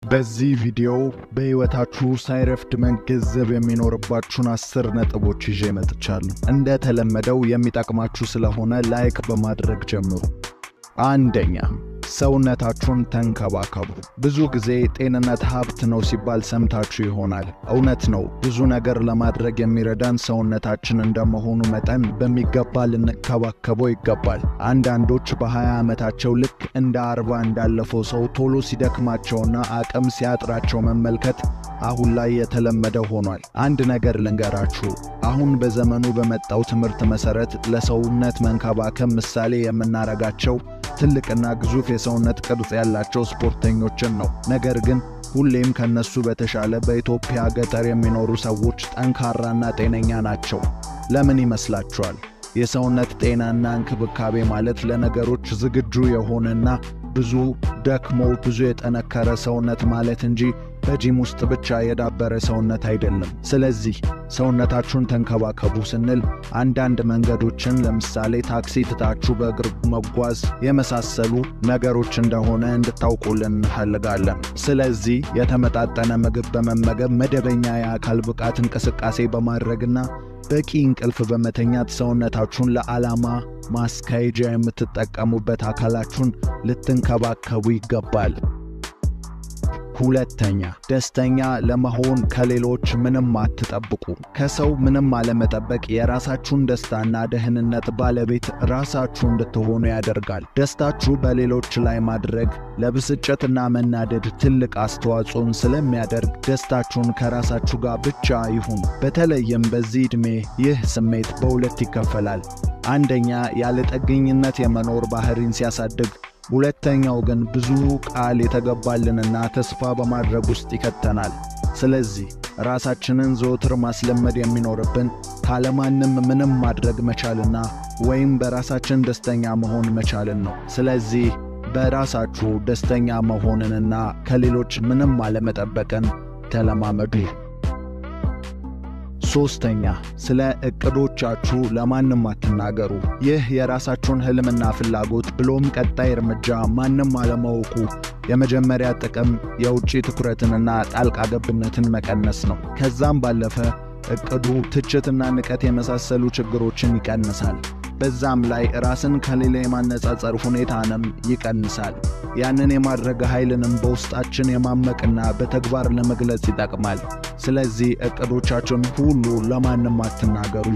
በዚህ ቪዲዮ በህይወታችሁ ሳይረፍድ መንገዘብ የሚኖርባችሁን 10 ነጥቦች ይዤ መጥቻለሁ። እንደተለመደው የሚጠቅማችሁ ስለሆነ ላይክ በማድረግ ጀምሩ። አንደኛ፣ ሰውነታችሁን ተንከባከቡ። ብዙ ጊዜ ጤንነት ሀብት ነው ሲባል ሰምታችሁ ይሆናል። እውነት ነው። ብዙ ነገር ለማድረግ የሚረዳን ሰውነታችን እንደመሆኑ መጠን በሚገባ ልንከባከበው ይገባል። አንዳንዶች በ20 ዓመታቸው ልክ እንደ 40 እንዳለፈው ሰው ቶሎ ሲደክማቸውና አቅም ሲያጥራቸው መመልከት አሁን ላይ የተለመደ ሆኗል። አንድ ነገር ልንገራችሁ። አሁን በዘመኑ በመጣው ትምህርት መሰረት ለሰውነት መንከባከብ ምሳሌ የምናረጋቸው ትልቅና ግዙፍ የሰውነት ቅርጽ ያላቸው ስፖርተኞችን ነው። ነገር ግን ሁሌም ከነሱ በተሻለ በኢትዮጵያ ገጠር የሚኖሩ ሰዎች ጠንካራና ጤነኛ ናቸው። ለምን ይመስላችኋል? የሰውነት ጤናና እንክብካቤ ማለት ለነገሮች ዝግጁ የሆነና ብዙ ደክሞ ብዙ የጠነከረ ሰውነት ማለት እንጂ በጂም ውስጥ ብቻ የዳበረ ሰውነት አይደለም። ስለዚህ ሰውነታችሁን ተንከባከቡ ስንል አንዳንድ መንገዶችን ለምሳሌ ታክሲ ትታችሁ በእግር መጓዝ የመሳሰሉ ነገሮች እንደሆነ እንድታውቁልን እንፈልጋለን። ስለዚህ የተመጣጠነ ምግብ በመመገብ መደበኛ የአካል ብቃት እንቅስቃሴ በማድረግና በቂ እንቅልፍ በመተኛት ሰውነታችሁን ለዓላማ ማስካሄጃ የምትጠቀሙበት አካላችሁን ልትንከባከቡ ይገባል። ሁለተኛ፣ ደስተኛ ለመሆን ከሌሎች ምንም አትጠብቁ። ከሰው ምንም አለመጠበቅ የራሳችሁን ደስታና ደህንነት ባለቤት ራሳችሁ እንድትሆኑ ያደርጋል። ደስታችሁ በሌሎች ላይ ማድረግ ለብስጭትና መናደድ ትልቅ አስተዋጽኦን ስለሚያደርግ ደስታችሁን ከራሳችሁ ጋር ብቻ ይሁን። በተለይም በዚህ ዕድሜ ይህ ስሜት በሁለት ይከፈላል። አንደኛ፣ ያለ ጥገኝነት የመኖር ባህሪን ሲያሳድግ፣ ሁለተኛው ግን ብዙ ቃል የተገባልንና ተስፋ በማድረግ ውስጥ ይከተናል። ስለዚህ ራሳችንን ዘወትር ማስለመድ የሚኖርብን ካለማንም ምንም ማድረግ መቻልና ወይም በራሳችን ደስተኛ መሆን መቻልን ነው። ስለዚህ በራሳችሁ ደስተኛ መሆንንና ከሌሎች ምንም አለመጠበቅን ተለማመዱ። ሶስተኛ፣ ስለ እቅዶቻችሁ ለማንም አትናገሩ። ይህ የራሳችሁን ህልምና ፍላጎት ብሎም ቀጣይ እርምጃ ማንም አለማወቁ የመጀመሪያ ጥቅም የውጪ ትኩረትንና ጣልቃ ገብነትን መቀነስ ነው። ከዛም ባለፈ እቅዱ ትችትና ንቀት የመሳሰሉ ችግሮችን ይቀንሳል። በዛም ላይ ራስን ከሌላ የማነጻጸር ሁኔታንም ይቀንሳል። ያንን የማድረግ ኃይልንም በውስጣችን የማመቅና በተግባር ለመግለጽ ይጠቅማል። ስለዚህ እቅዶቻችሁን ሁሉ ለማንም አትናገሩ።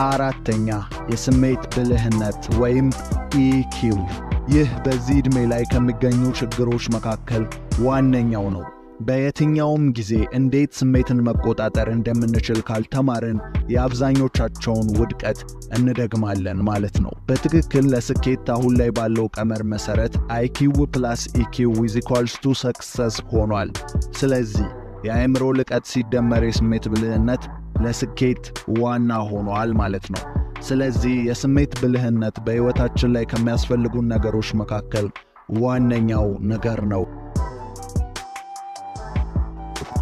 አራተኛ፣ የስሜት ብልህነት ወይም EQ። ይህ በዚህ ዕድሜ ላይ ከሚገኙ ችግሮች መካከል ዋነኛው ነው። በየትኛውም ጊዜ እንዴት ስሜትን መቆጣጠር እንደምንችል ካልተማርን የአብዛኞቻቸውን ውድቀት እንደግማለን ማለት ነው። በትክክል ለስኬት አሁን ላይ ባለው ቀመር መሰረት IQ + EQ = success ሆኗል። ስለዚህ የአእምሮ ልቀት ሲደመር የስሜት ብልህነት ለስኬት ዋና ሆኗል ማለት ነው። ስለዚህ የስሜት ብልህነት በሕይወታችን ላይ ከሚያስፈልጉን ነገሮች መካከል ዋነኛው ነገር ነው።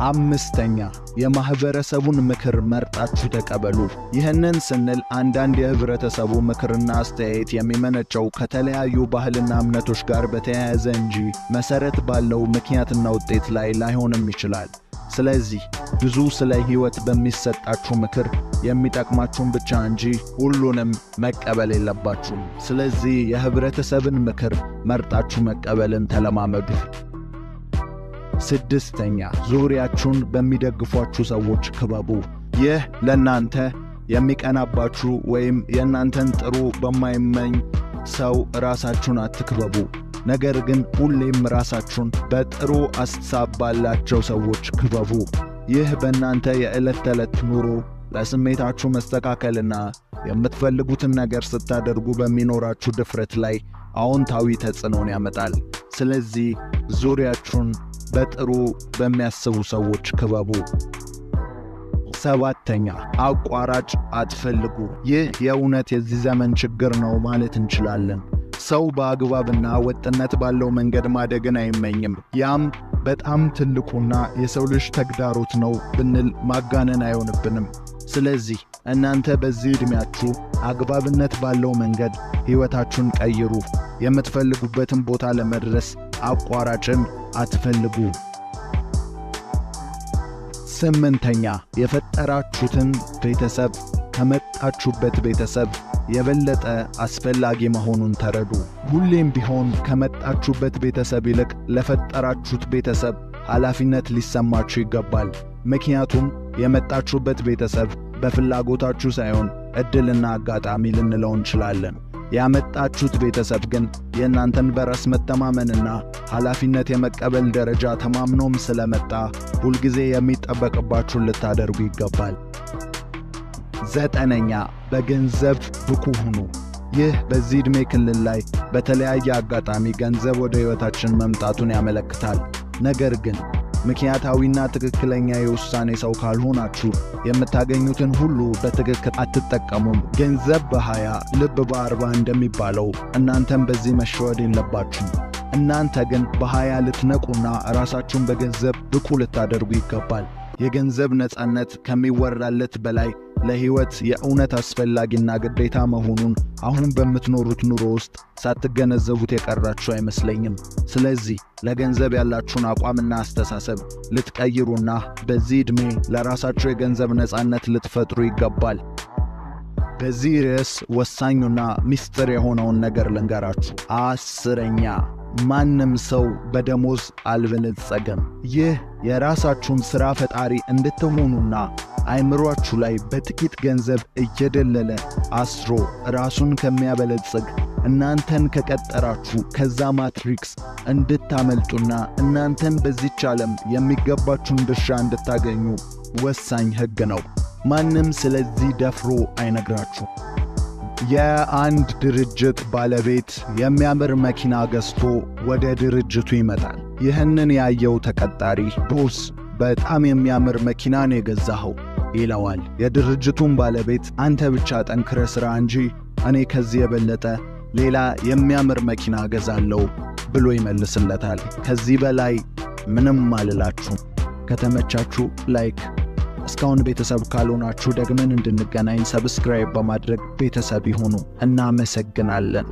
አምስተኛ፣ የማህበረሰቡን ምክር መርጣችሁ ተቀበሉ። ይህንን ስንል አንዳንድ የህብረተሰቡ ምክርና አስተያየት የሚመነጨው ከተለያዩ ባህልና እምነቶች ጋር በተያያዘ እንጂ መሰረት ባለው ምክንያትና ውጤት ላይ ላይሆንም ይችላል። ስለዚህ ብዙ ስለ ህይወት በሚሰጣችሁ ምክር የሚጠቅማችሁን ብቻ እንጂ ሁሉንም መቀበል የለባችሁም። ስለዚህ የህብረተሰብን ምክር መርጣችሁ መቀበልን ተለማመዱ። ስድስተኛ፣ ዙሪያችሁን በሚደግፏችሁ ሰዎች ክበቡ። ይህ ለእናንተ የሚቀናባችሁ ወይም የእናንተን ጥሩ በማይመኝ ሰው ራሳችሁን አትክበቡ። ነገር ግን ሁሌም ራሳችሁን በጥሩ አስተሳሰብ ባላቸው ሰዎች ክበቡ። ይህ በእናንተ የዕለት ተዕለት ኑሮ ለስሜታችሁ መስተካከልና የምትፈልጉትን ነገር ስታደርጉ በሚኖራችሁ ድፍረት ላይ አዎንታዊ ተጽዕኖን ያመጣል። ስለዚህ ዙሪያችሁን በጥሩ በሚያስቡ ሰዎች ክበቡ። ሰባተኛ፣ አቋራጭ አትፈልጉ። ይህ የእውነት የዚህ ዘመን ችግር ነው ማለት እንችላለን። ሰው በአግባብና ወጥነት ባለው መንገድ ማደግን አይመኝም። ያም በጣም ትልቁና የሰው ልጅ ተግዳሮት ነው ብንል ማጋነን አይሆንብንም። ስለዚህ እናንተ በዚህ ዕድሜያችሁ አግባብነት ባለው መንገድ ሕይወታችሁን ቀይሩ። የምትፈልጉበትን ቦታ ለመድረስ አቋራጭን አትፈልጉ። 8ኛ የፈጠራችሁትን ቤተሰብ ከመጣችሁበት ቤተሰብ የበለጠ አስፈላጊ መሆኑን ተረዱ። ሁሌም ቢሆን ከመጣችሁበት ቤተሰብ ይልቅ ለፈጠራችሁት ቤተሰብ ኃላፊነት ሊሰማችሁ ይገባል። ምክንያቱም የመጣችሁበት ቤተሰብ በፍላጎታችሁ ሳይሆን እድልና አጋጣሚ ልንለው እንችላለን። ያመጣችሁት ቤተሰብ ግን የእናንተን በራስ መተማመንና ኃላፊነት የመቀበል ደረጃ ተማምኖም ስለመጣ ሁልጊዜ የሚጠበቅባችሁን ልታደርጉ ይገባል። 9ኛ በገንዘብ ብቁ ሁኑ። ይህ በዚህ ዕድሜ ክልል ላይ በተለያየ አጋጣሚ ገንዘብ ወደ ሕይወታችን መምጣቱን ያመለክታል። ነገር ግን ምክንያታዊና ትክክለኛ የውሳኔ ሰው ካልሆናችሁ የምታገኙትን ሁሉ በትክክል አትጠቀሙም። ገንዘብ በ20 ልብ በ40 እንደሚባለው እናንተም በዚህ መሸወድ የለባችሁም። እናንተ ግን በ20 ልትነቁና ራሳችሁን በገንዘብ ብቁ ልታደርጉ ይገባል። የገንዘብ ነፃነት ከሚወራለት በላይ ለሕይወት የእውነት አስፈላጊና ግዴታ መሆኑን አሁን በምትኖሩት ኑሮ ውስጥ ሳትገነዘቡት የቀራችሁ አይመስለኝም። ስለዚህ ለገንዘብ ያላችሁን አቋምና አስተሳሰብ ልትቀይሩና በዚህ ዕድሜ ለራሳችሁ የገንዘብ ነፃነት ልትፈጥሩ ይገባል። በዚህ ርዕስ ወሳኙና ሚስጥር የሆነውን ነገር ልንገራችሁ። 10ኛ ማንም ሰው በደሞዝ አልበለጸገም። ይህ የራሳችሁን ሥራ ፈጣሪ እንድትሆኑና አይምሮአችሁ ላይ በጥቂት ገንዘብ እየደለለ አስሮ ራሱን ከሚያበለጽግ እናንተን ከቀጠራችሁ ከዛ ማትሪክስ እንድታመልጡና እናንተን በዚህች ዓለም የሚገባችሁን ድርሻ እንድታገኙ ወሳኝ ሕግ ነው። ማንም ስለዚህ ደፍሮ አይነግራችሁ። የአንድ ድርጅት ባለቤት የሚያምር መኪና ገዝቶ ወደ ድርጅቱ ይመጣል። ይህንን ያየው ተቀጣሪ ቦስ በጣም የሚያምር መኪና ነው የገዛኸው ይለዋል። የድርጅቱን ባለቤት አንተ ብቻ ጠንክረህ ስራ እንጂ እኔ ከዚህ የበለጠ ሌላ የሚያምር መኪና ገዛለሁ ብሎ ይመልስለታል። ከዚህ በላይ ምንም አልላችሁም። ከተመቻችሁ ላይክ፣ እስካሁን ቤተሰብ ካልሆናችሁ ደግመን እንድንገናኝ ሰብስክራይብ በማድረግ ቤተሰብ ይሁኑ። እናመሰግናለን።